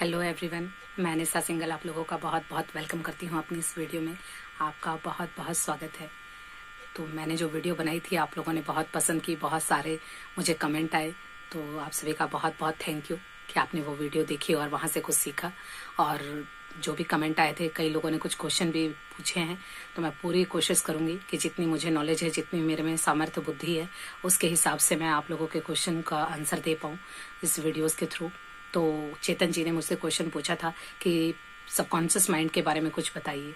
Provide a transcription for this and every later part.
Hello everyone, मैं निशा single आप लोगों का बहुत बहुत वेलकम करती हूँ अपनी इस वीडियो में। आपका बहुत बहुत स्वागत है। तो मैंने जो वीडियो बनाई थी आप लोगों ने बहुत पसंद की, बहुत सारे मुझे कमेंट आए, तो आप सभी का बहुत बहुत थैंक यू कि आपने वो वीडियो देखी और वहाँ से कुछ सीखा। और जो भी कमेंट आए थे, कई लोगों ने कुछ क्वेश्चन भी पूछे हैं, तो मैं पूरी कोशिश करूँगी कि जितनी मुझे नॉलेज है, जितनी मेरे में सामर्थ्य बुद्धि है, उसके हिसाब से मैं आप लोगों के क्वेश्चन का आंसर दे पाऊँ इस वीडियोज़ के थ्रू। तो चेतन जी ने मुझसे क्वेश्चन पूछा था कि सबकॉन्शियस माइंड के बारे में कुछ बताइए।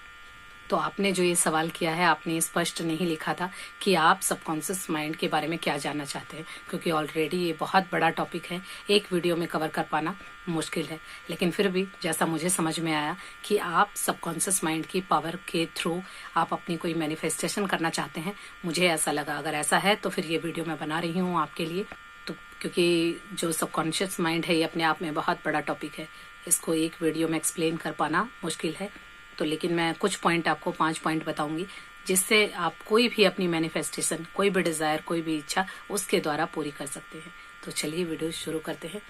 तो आपने जो ये सवाल किया है, आपने स्पष्ट नहीं लिखा था कि आप सबकॉन्शियस माइंड के बारे में क्या जानना चाहते हैं, क्योंकि ऑलरेडी ये बहुत बड़ा टॉपिक है, एक वीडियो में कवर कर पाना मुश्किल है। लेकिन फिर भी जैसा मुझे समझ में आया कि आप सबकॉन्शियस माइंड की पावर के थ्रू आप अपनी कोई मैनिफेस्टेशन करना चाहते हैं, मुझे ऐसा लगा। अगर ऐसा है तो फिर ये वीडियो मैं बना रही हूँ आपके लिए। तो क्योंकि जो सबकॉन्शियस माइंड है ये अपने आप में बहुत बड़ा टॉपिक है, इसको एक वीडियो में एक्सप्लेन कर पाना मुश्किल है। तो लेकिन मैं कुछ पॉइंट आपको 5 पॉइंट बताऊंगी जिससे आप कोई भी अपनी मैनिफेस्टेशन, कोई भी डिजायर, कोई भी इच्छा उसके द्वारा पूरी कर सकते हैं। तो चलिए वीडियो शुरू करते हैं।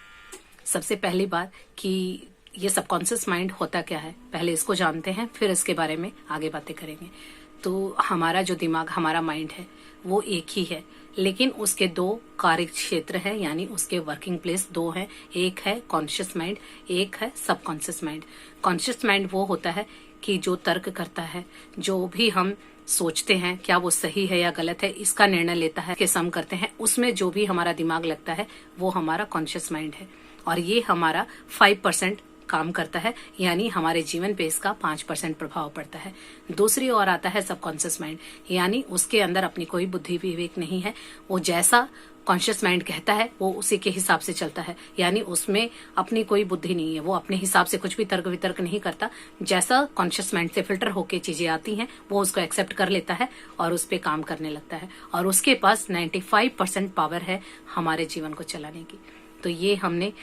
सबसे पहली बात कि ये सबकॉन्शियस माइंड होता क्या है, पहले इसको जानते हैं, फिर इसके बारे में आगे बातें करेंगे। तो हमारा जो दिमाग, हमारा माइंड है, वो एक ही है, लेकिन उसके 2 कार्य क्षेत्र हैं, यानी उसके वर्किंग प्लेस 2 हैं। एक है कॉन्शियस माइंड, एक है सबकॉन्शियस माइंड। कॉन्शियस माइंड वो होता है कि जो तर्क करता है, जो भी हम सोचते हैं क्या वो सही है या गलत है, इसका निर्णय लेता है, के सम करते हैं, उसमें जो भी हमारा दिमाग लगता है वो हमारा कॉन्शियस माइंड है। और ये हमारा 5% काम करता है, यानी हमारे जीवन पे इसका 5% प्रभाव पड़ता है। दूसरी ओर आता है सबकॉन्शियस माइंड, यानी उसके अंदर अपनी कोई बुद्धि विवेक नहीं है। वो जैसा कॉन्शियस माइंड कहता है वो उसी के हिसाब से चलता है, यानी उसमें अपनी कोई बुद्धि नहीं है, वो अपने हिसाब से कुछ भी तर्क वितर्क नहीं करता। जैसा कॉन्शियस माइंड से फिल्टर होके चीजें आती हैं वो उसको एक्सेप्ट कर लेता है और उस पर काम करने लगता है। और उसके पास 95% पावर है हमारे जीवन को चलाने की। तो ये हमने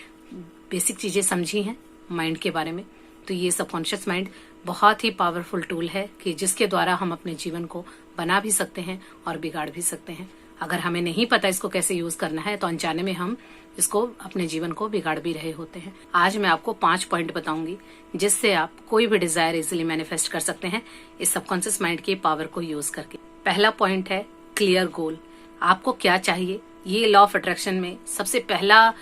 बेसिक चीजें समझी हैं माइंड के बारे में। तो ये सबकॉन्शियस माइंड बहुत ही पावरफुल टूल है कि जिसके द्वारा हम अपने जीवन को बना भी सकते हैं और बिगाड़ भी सकते हैं। अगर हमें नहीं पता इसको कैसे यूज करना है तो अनजाने में हम इसको, अपने जीवन को बिगाड़ भी रहे होते हैं। आज मैं आपको 5 पॉइंट बताऊंगी जिससे आप कोई भी डिजायर इजिली मैनिफेस्ट कर सकते हैं इस सबकॉन्शियस माइंड की पावर को यूज करके। पहला पॉइंट है क्लियर गोल। आपको क्या चाहिए, ये लॉ ऑफ अट्रैक्शन में सबसे पहला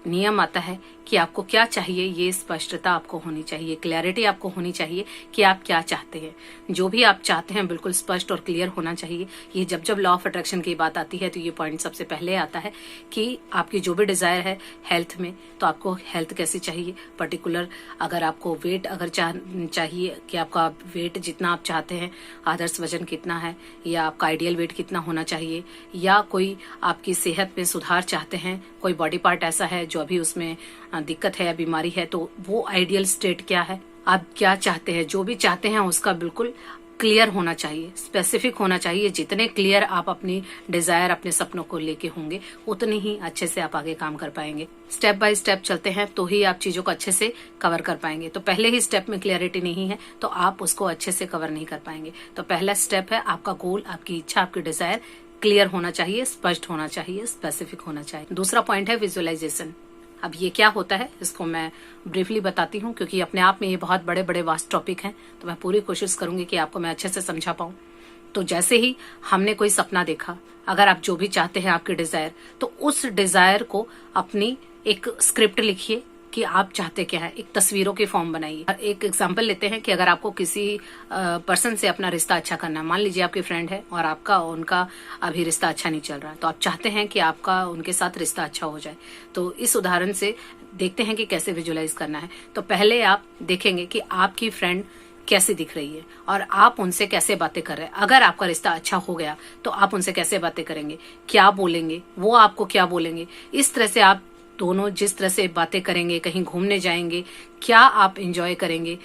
नियम आता है कि आपको क्या चाहिए, ये स्पष्टता आपको होनी चाहिए, क्लैरिटी आपको होनी चाहिए कि आप क्या चाहते हैं। जो भी आप चाहते हैं बिल्कुल स्पष्ट और क्लियर होना चाहिए। ये जब जब लॉ ऑफ अट्रैक्शन की बात आती है तो ये पॉइंट सबसे पहले आता है कि आपकी जो भी डिजायर है हेल्थ में, तो आपको हेल्थ कैसी चाहिए, पर्टिकुलर अगर आपको वेट अगर चाहिए कि आपका वेट जितना आप चाहते हैं, आदर्श वजन कितना है, या आपका आइडियल वेट कितना होना चाहिए, या कोई आपकी सेहत में सुधार चाहते हैं, कोई बॉडी पार्ट ऐसा है जो अभी उसमें दिक्कत है या बीमारी है, तो वो आइडियल स्टेट क्या है, आप क्या चाहते हैं। जो भी चाहते हैं उसका बिल्कुल क्लियर होना चाहिए, स्पेसिफिक होना चाहिए। जितने क्लियर आप अपनी डिजायर, अपने सपनों को लेके होंगे, उतने ही अच्छे से आप आगे काम कर पाएंगे। स्टेप बाय स्टेप चलते हैं तो ही आप चीजों को अच्छे से कवर कर पाएंगे। तो पहले ही स्टेप में क्लियरिटी नहीं है तो आप उसको अच्छे से कवर नहीं कर पाएंगे। तो पहला स्टेप है आपका गोल, आपकी इच्छा, आपकी डिजायर क्लियर होना चाहिए, स्पष्ट होना चाहिए, स्पेसिफिक होना चाहिए। दूसरा पॉइंट है विजुअलाइजेशन। अब ये क्या होता है इसको मैं ब्रीफली बताती हूँ, क्योंकि अपने आप में ये बहुत बड़े बड़े वास्ट टॉपिक हैं, तो मैं पूरी कोशिश करूंगी कि आपको मैं अच्छे से समझा पाऊँ। तो जैसे ही हमने कोई सपना देखा, अगर आप जो भी चाहते हैं आपके डिजायर, तो उस डिजायर को अपनी एक स्क्रिप्ट लिखिए कि आप चाहते क्या है, एक तस्वीरों के फॉर्म बनाइए। एक एग्जांपल लेते हैं कि अगर आपको किसी पर्सन से अपना रिश्ता अच्छा करना है, मान लीजिए आपकी फ्रेंड है और आपका उनका अभी रिश्ता अच्छा नहीं चल रहा है, तो आप चाहते हैं कि आपका उनके साथ रिश्ता अच्छा हो जाए। तो इस उदाहरण से देखते हैं कि कैसे विजुअलाइज करना है। तो पहले आप देखेंगे कि आपकी फ्रेंड कैसे दिख रही है और आप उनसे कैसे बातें कर रहे हैं। अगर आपका रिश्ता अच्छा हो गया तो आप उनसे कैसे बातें करेंगे, क्या बोलेंगे, वो आपको क्या बोलेंगे। इस तरह से आप दोनों जिस तरह से बातें करेंगे, कहीं घूमने जाएंगे, क्या आप एंजॉय करेंगे,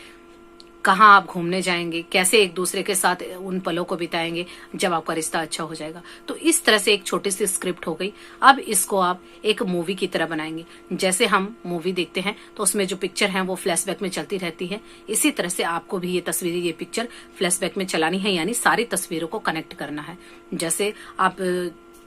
कहाँ आप घूमने जाएंगे, कैसे एक दूसरे के साथ उन पलों को बिताएंगे जब आपका रिश्ता अच्छा हो जाएगा। तो इस तरह से एक छोटी सी स्क्रिप्ट हो गई। अब इसको आप एक मूवी की तरह बनाएंगे। जैसे हम मूवी देखते हैं तो उसमें जो पिक्चर है वो फ्लैशबैक में चलती रहती है, इसी तरह से आपको भी ये तस्वीरें, ये पिक्चर फ्लैशबैक में चलानी है, यानी सारी तस्वीरों को कनेक्ट करना है। जैसे आप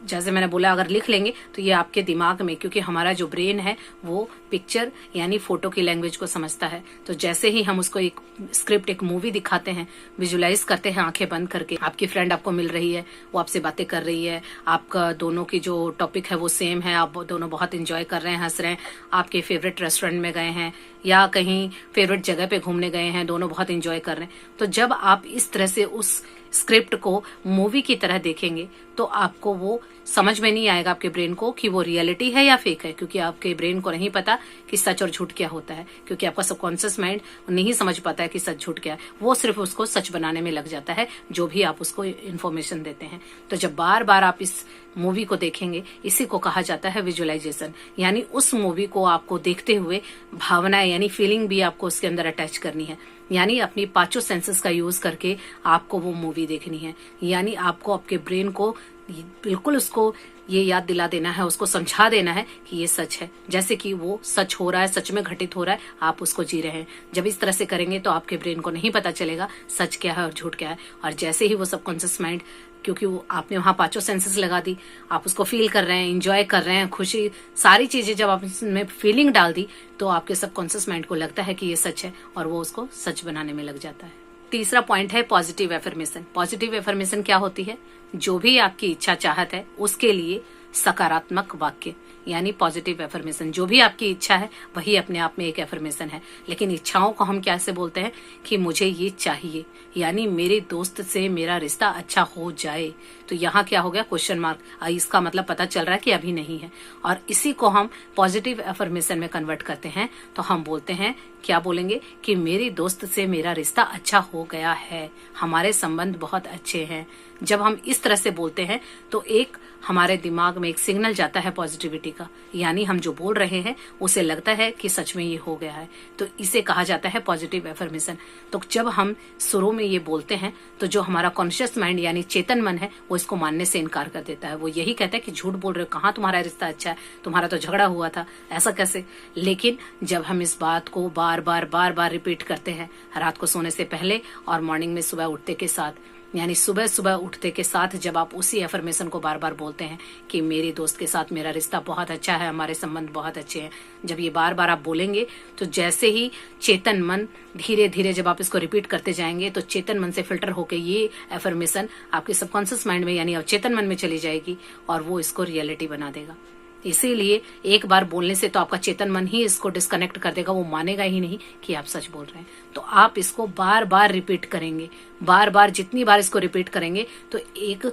जैसे मैंने बोला अगर लिख लेंगे तो ये आपके दिमाग में, क्योंकि हमारा जो ब्रेन है वो पिक्चर यानी फोटो की लैंग्वेज को समझता है। तो जैसे ही हम उसको एक स्क्रिप्ट, एक मूवी दिखाते हैं, विजुलाइज करते हैं आंखें बंद करके, आपकी फ्रेंड आपको मिल रही है, वो आपसे बातें कर रही है, आपका दोनों की जो टॉपिक है वो सेम है, आप दोनों बहुत इंजॉय कर रहे हैं, हंस रहे हैं, आपके फेवरेट रेस्टोरेंट में गए हैं या कहीं फेवरेट जगह पे घूमने गए हैं, दोनों बहुत इंजॉय कर रहे हैं। तो जब आप इस तरह से उस स्क्रिप्ट को मूवी की तरह देखेंगे तो आपको वो समझ में नहीं आएगा आपके ब्रेन को कि वो रियलिटी है या फेक है, क्योंकि आपके ब्रेन को नहीं पता कि सच और झूठ क्या होता है, क्योंकि आपका सबकॉन्शियस माइंड नहीं समझ पाता है कि सच झूठ क्या है। वो सिर्फ उसको सच बनाने में लग जाता है जो भी आप उसको इन्फॉर्मेशन देते हैं। तो जब बार बार आप इस मूवी को देखेंगे, इसी को कहा जाता है विजुअलाइजेशन, यानी उस मूवी को आपको देखते हुए भावनाएं यानी फीलिंग भी आपको उसके अंदर अटैच करनी है, यानी अपनी पांचों सेंसेस का यूज करके आपको वो मूवी देखनी है। यानी आपको आपके ब्रेन को बिल्कुल उसको ये याद दिला देना है, उसको समझा देना है कि ये सच है, जैसे कि वो सच हो रहा है, सच में घटित हो रहा है, आप उसको जी रहे हैं। जब इस तरह से करेंगे तो आपके ब्रेन को नहीं पता चलेगा सच क्या है और झूठ क्या है। और जैसे ही वो सबकॉन्शियस माइंड, क्योंकि वो आपने वहां पांचों सेंसेस लगा दी, आप उसको फील कर रहे हैं, एंजॉय कर रहे हैं, खुशी, सारी चीजें जब आप इसमें फीलिंग डाल दी तो आपके सबकॉन्शियस माइंड को लगता है कि ये सच है और वो उसको सच बनाने में लग जाता है। तीसरा पॉइंट है पॉजिटिव एफर्मेशन। पॉजिटिव एफर्मेशन क्या होती है? जो भी आपकी इच्छा चाहत है उसके लिए सकारात्मक वाक्य, यानी पॉजिटिव एफर्मेशन। जो भी आपकी इच्छा है वही अपने आप में एक एफर्मेशन है। लेकिन इच्छाओं को हम कैसे बोलते हैं कि मुझे ये चाहिए, यानी मेरे दोस्त से मेरा रिश्ता अच्छा हो जाए। तो यहाँ क्या हो गया? Question mark. इसका मतलब पता चल रहा है कि अभी नहीं है। और इसी को हम पॉजिटिव एफर्मेशन में कन्वर्ट करते हैं। तो हम बोलते हैं, क्या बोलेंगे कि मेरी दोस्त से मेरा रिश्ता अच्छा हो गया है, हमारे संबंध बहुत अच्छे हैं। जब हम इस तरह से बोलते हैं तो एक हमारे दिमाग में एक सिग्नल जाता है पॉजिटिविटी का, यानी हम जो बोल रहे हैं उसे लगता है कि सच में ये हो गया है। तो इसे कहा जाता है पॉजिटिव एफर्मेशन। तो जब हम शुरू में ये बोलते हैं तो जो हमारा कॉन्शियस माइंड यानी चेतन मन है वो इसको मानने से इनकार कर देता है। वो यही कहता है कि झूठ बोल रहे हो, कहाँ तुम्हारा रिश्ता अच्छा है, तुम्हारा तो झगड़ा हुआ था, ऐसा कैसे। लेकिन जब हम इस बात को बार बार रिपीट करते हैं, रात को सोने से पहले और मॉर्निंग में सुबह उठते के साथ, यानी सुबह सुबह उठते के साथ जब आप उसी एफर्मेशन को बार बार बोलते हैं कि मेरी दोस्त के साथ मेरा रिश्ता बहुत अच्छा है, हमारे संबंध बहुत अच्छे हैं, जब ये बार बार आप बोलेंगे तो जैसे ही चेतन मन धीरे धीरे जब आप इसको रिपीट करते जाएंगे तो चेतन मन से फिल्टर होकर ये एफर्मेशन आपके सबकॉन्शियस माइंड में यानी अवचेतन मन में चली जाएगी और वो इसको रियलिटी बना देगा। इसीलिए एक बार बोलने से तो आपका चेतन मन ही इसको डिस्कनेक्ट कर देगा, वो मानेगा ही नहीं कि आप सच बोल रहे हैं। तो आप इसको बार बार रिपीट करेंगे, बार बार जितनी बार इसको रिपीट करेंगे तो एक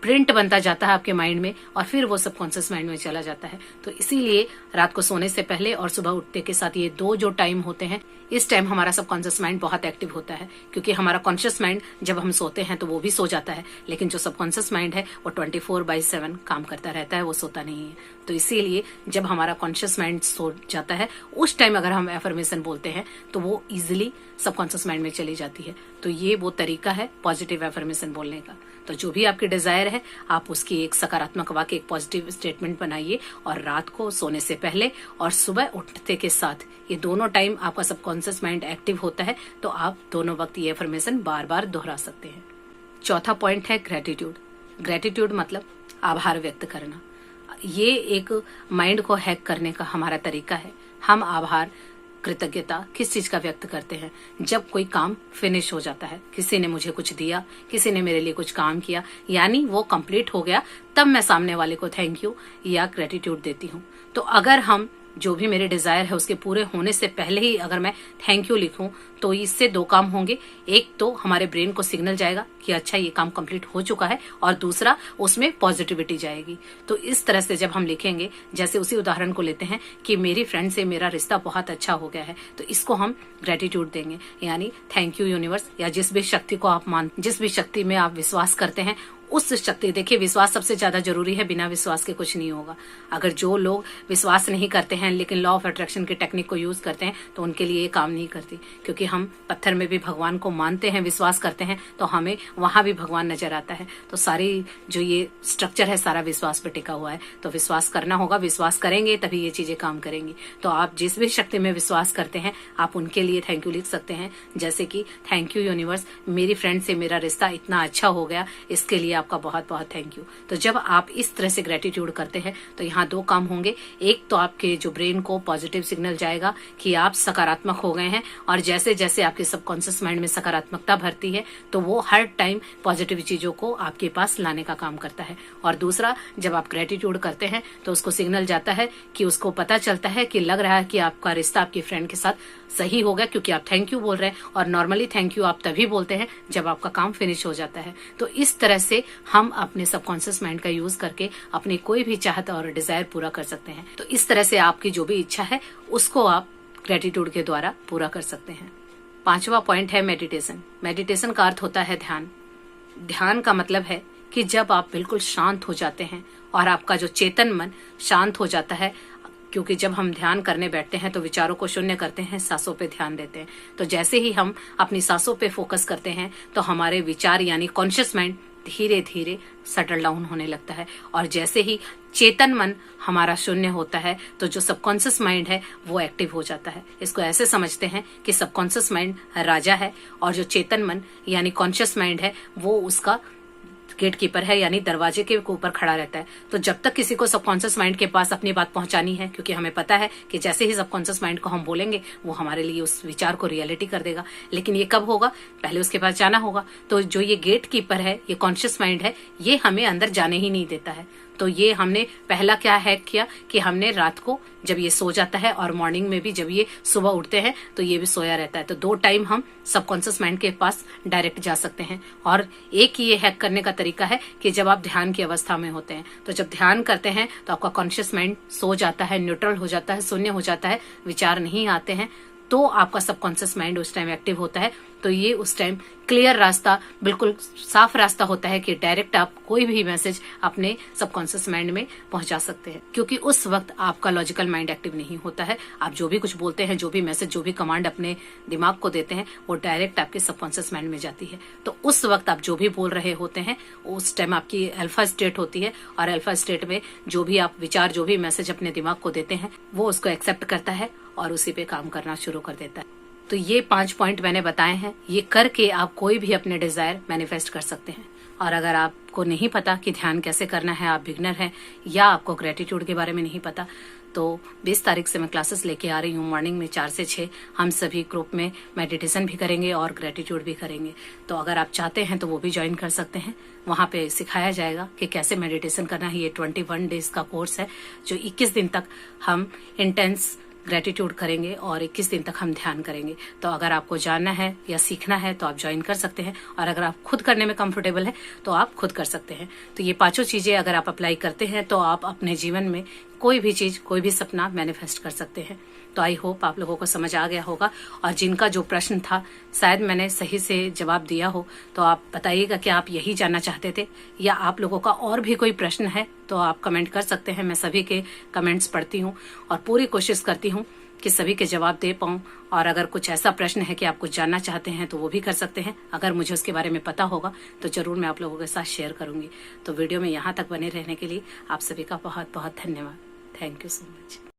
प्रिंट बनता जाता है आपके माइंड में और फिर वो सबकॉन्शियस माइंड में चला जाता है। तो इसीलिए रात को सोने से पहले और सुबह उठते के साथ ये दो जो टाइम होते हैं, इस टाइम हमारा सबकॉन्शियस माइंड बहुत एक्टिव होता है, क्योंकि हमारा कॉन्शियस माइंड जब हम सोते हैं तो वो भी सो जाता है, लेकिन जो सबकॉन्शियस माइंड है वो 24/7 काम करता रहता है, वो सोता नहीं है। तो इसीलिए जब हमारा कॉन्शियस माइंड सो जाता है उस टाइम अगर हम एफर्मेशन बोलते हैं तो वो इजिली सबकॉन्शियस माइंड में चली जाती है। तो ये वो तरीका है पॉजिटिव एफर्मेशन बोलने का। तो जो भी आपकी डिजायर है आप उसकी एक सकारात्मक वाक्य, एक पॉजिटिव स्टेटमेंट बनाइए और रात को सोने से पहले और सुबह उठते के साथ, ये दोनों टाइम आपका सबकॉन्शियस माइंड एक्टिव होता है तो आप दोनों वक्त ये एफर्मेशन बार बार दोहरा सकते हैं। चौथा पॉइंट है ग्रेटिट्यूड। ग्रेटिट्यूड मतलब आभार व्यक्त करना। ये एक माइंड को हैक करने का हमारा तरीका है। हम आभार, कृतज्ञता किस चीज का व्यक्त करते हैं? जब कोई काम फिनिश हो जाता है, किसी ने मुझे कुछ दिया, किसी ने मेरे लिए कुछ काम किया, यानी वो कंप्लीट हो गया, तब मैं सामने वाले को थैंक यू या ग्रेटिट्यूड देती हूँ। तो अगर हम जो भी मेरे डिजायर है उसके पूरे होने से पहले ही अगर मैं थैंक यू लिखूं तो इससे दो काम होंगे। एक तो हमारे ब्रेन को सिग्नल जाएगा कि अच्छा ये काम कंप्लीट हो चुका है, और दूसरा उसमें पॉजिटिविटी जाएगी। तो इस तरह से जब हम लिखेंगे, जैसे उसी उदाहरण को लेते हैं कि मेरी फ्रेंड से मेरा रिश्ता बहुत अच्छा हो गया है, तो इसको हम ग्रेटिट्यूड देंगे, यानी थैंक यू यूनिवर्स, या जिस भी शक्ति को आप जिस भी शक्ति में आप विश्वास करते हैं उस शक्ति। देखिए, विश्वास सबसे ज्यादा जरूरी है, बिना विश्वास के कुछ नहीं होगा। अगर जो लोग विश्वास नहीं करते हैं लेकिन लॉ ऑफ अट्रैक्शन की टेक्निक को यूज करते हैं तो उनके लिए ये काम नहीं करती, क्योंकि हम पत्थर में भी भगवान को मानते हैं, विश्वास करते हैं, तो हमें वहां भी भगवान नजर आता है। तो सारी जो ये स्ट्रक्चर है सारा विश्वास पे टिका हुआ है। तो विश्वास करना होगा, विश्वास करेंगे तभी ये चीजें काम करेंगी। तो आप जिस भी शक्ति में विश्वास करते हैं आप उनके लिए थैंक यू लिख सकते हैं, जैसे कि थैंक यू यूनिवर्स, मेरी फ्रेंड से मेरा रिश्ता इतना अच्छा हो गया, इसके लिए आपका बहुत बहुत थैंक यू। तो जब आप इस तरह से ग्रेटिट्यूड करते हैं तो यहाँ 2 काम होंगे। एक तो आपके जो ब्रेन को पॉजिटिव सिग्नल जाएगा कि आप सकारात्मक हो गए हैं, और जैसे जैसे आपके सबकॉन्शियस माइंड में सकारात्मकता भरती है तो वो हर टाइम पॉजिटिव चीजों को आपके पास लाने का काम करता है। और दूसरा, जब आप ग्रेटिट्यूड करते हैं तो उसको सिग्नल जाता है कि उसको पता चलता है कि लग रहा है कि आपका रिश्ता आपकी फ्रेंड के साथ सही हो गया, क्योंकि आप थैंक यू बोल रहे हैं। और नॉर्मली थैंक यू आप तभी बोलते हैं जब आपका काम फिनिश हो जाता है। तो इस तरह से हम अपने सबकॉन्शियस माइंड का यूज करके अपनी कोई भी चाहत और डिजायर पूरा कर सकते हैं। तो इस तरह से आपकी जो भी इच्छा है उसको आप ग्रेटिट्यूड के द्वारा पूरा कर सकते हैं। 5वां पॉइंट है मेडिटेशन। मेडिटेशन का अर्थ होता है ध्यान। ध्यान का मतलब है कि जब आप बिल्कुल शांत हो जाते हैं और आपका जो चेतन मन शांत हो जाता है, क्योंकि जब हम ध्यान करने बैठते हैं तो विचारों को शून्य करते हैं, सांसों पे ध्यान देते हैं। तो जैसे ही हम अपनी सांसों पे फोकस करते हैं तो हमारे विचार यानी कॉन्शियस माइंड धीरे धीरे सेटल डाउन होने लगता है। और जैसे ही चेतन मन हमारा शून्य होता है तो जो सबकॉन्शियस माइंड है वो एक्टिव हो जाता है। इसको ऐसे समझते हैं कि सबकॉन्शियस माइंड राजा है और जो चेतन मन यानी कॉन्शियस माइंड है वो उसका गेट कीपर है, यानी दरवाजे के ऊपर खड़ा रहता है। तो जब तक किसी को सबकॉन्शियस माइंड के पास अपनी बात पहुंचानी है, क्योंकि हमें पता है कि जैसे ही सबकॉन्शियस माइंड को हम बोलेंगे वो हमारे लिए उस विचार को रियलिटी कर देगा। लेकिन ये कब होगा? पहले उसके पास जाना होगा। तो जो ये गेट कीपर है, ये कॉन्शियस माइंड है, ये हमें अंदर जाने ही नहीं देता है। तो ये हमने पहला क्या हैक किया कि हमने रात को जब ये सो जाता है और मॉर्निंग में भी जब ये सुबह उठते हैं तो ये भी सोया रहता है। तो 2 टाइम हम सबकॉन्शियस माइंड के पास डायरेक्ट जा सकते हैं। और एक ये हैक करने का तरीका है कि जब आप ध्यान की अवस्था में होते हैं, तो जब ध्यान करते हैं तो आपका कॉन्शियस माइंड सो जाता है, न्यूट्रल हो जाता है, शून्य हो जाता है, विचार नहीं आते हैं। तो आपका सबकॉन्शियस माइंड उस टाइम एक्टिव होता है। तो ये उस टाइम क्लियर रास्ता, बिल्कुल साफ रास्ता होता है कि डायरेक्ट आप कोई भी मैसेज अपने सबकॉन्शियस माइंड में पहुंचा सकते हैं, क्योंकि उस वक्त आपका लॉजिकल माइंड एक्टिव नहीं होता है। आप जो भी कुछ बोलते हैं, जो भी मैसेज, जो भी कमांड अपने दिमाग को देते हैं, वो डायरेक्ट आपके सबकॉन्शियस माइंड में जाती है। तो उस वक्त आप जो भी बोल रहे होते हैं उस टाइम आपकी अल्फा स्टेट होती है, और अल्फा स्टेट में जो भी आप विचार, जो भी मैसेज अपने दिमाग को देते हैं वो उसको एक्सेप्ट करता है और उसी पे काम करना शुरू कर देता है। तो ये 5 पॉइंट मैंने बताए हैं, ये करके आप कोई भी अपने डिजायर मैनिफेस्ट कर सकते हैं। और अगर आपको नहीं पता कि ध्यान कैसे करना है, आप बिगनर हैं या आपको ग्रेटिट्यूड के बारे में नहीं पता, तो 20 तारीख से मैं क्लासेस लेके आ रही हूँ। मॉर्निंग में 4 से 6 हम सभी ग्रुप में मेडिटेशन भी करेंगे और ग्रेटिट्यूड भी करेंगे। तो अगर आप चाहते हैं तो वो भी ज्वाइन कर सकते हैं। वहाँ पे सिखाया जाएगा कि कैसे मेडिटेशन करना है। ये 21 डेज का कोर्स है जो 21 दिन तक हम इंटेंस ग्रेटिट्यूड करेंगे और 21 दिन तक हम ध्यान करेंगे। तो अगर आपको जानना है या सीखना है तो आप ज्वाइन कर सकते हैं, और अगर आप खुद करने में कंफर्टेबल है तो आप खुद कर सकते हैं। तो ये 5 चीजें अगर आप अप्लाई करते हैं तो आप अपने जीवन में कोई भी चीज, कोई भी सपना मैनिफेस्ट कर सकते हैं। तो आई होप आप लोगों को समझ आ गया होगा, और जिनका जो प्रश्न था शायद मैंने सही से जवाब दिया हो, तो आप बताइएगा कि आप यही जानना चाहते थे या आप लोगों का और भी कोई प्रश्न है तो आप कमेंट कर सकते हैं। मैं सभी के कमेंट्स पढ़ती हूँ और पूरी कोशिश करती हूँ कि सभी के जवाब दे पाऊं। और अगर कुछ ऐसा प्रश्न है कि आप कुछ जानना चाहते हैं तो वो भी कर सकते हैं। अगर मुझे उसके बारे में पता होगा तो जरूर मैं आप लोगों के साथ शेयर करूंगी। तो वीडियो में यहाँ तक बने रहने के लिए आप सभी का बहुत बहुत धन्यवाद। Thank you so much.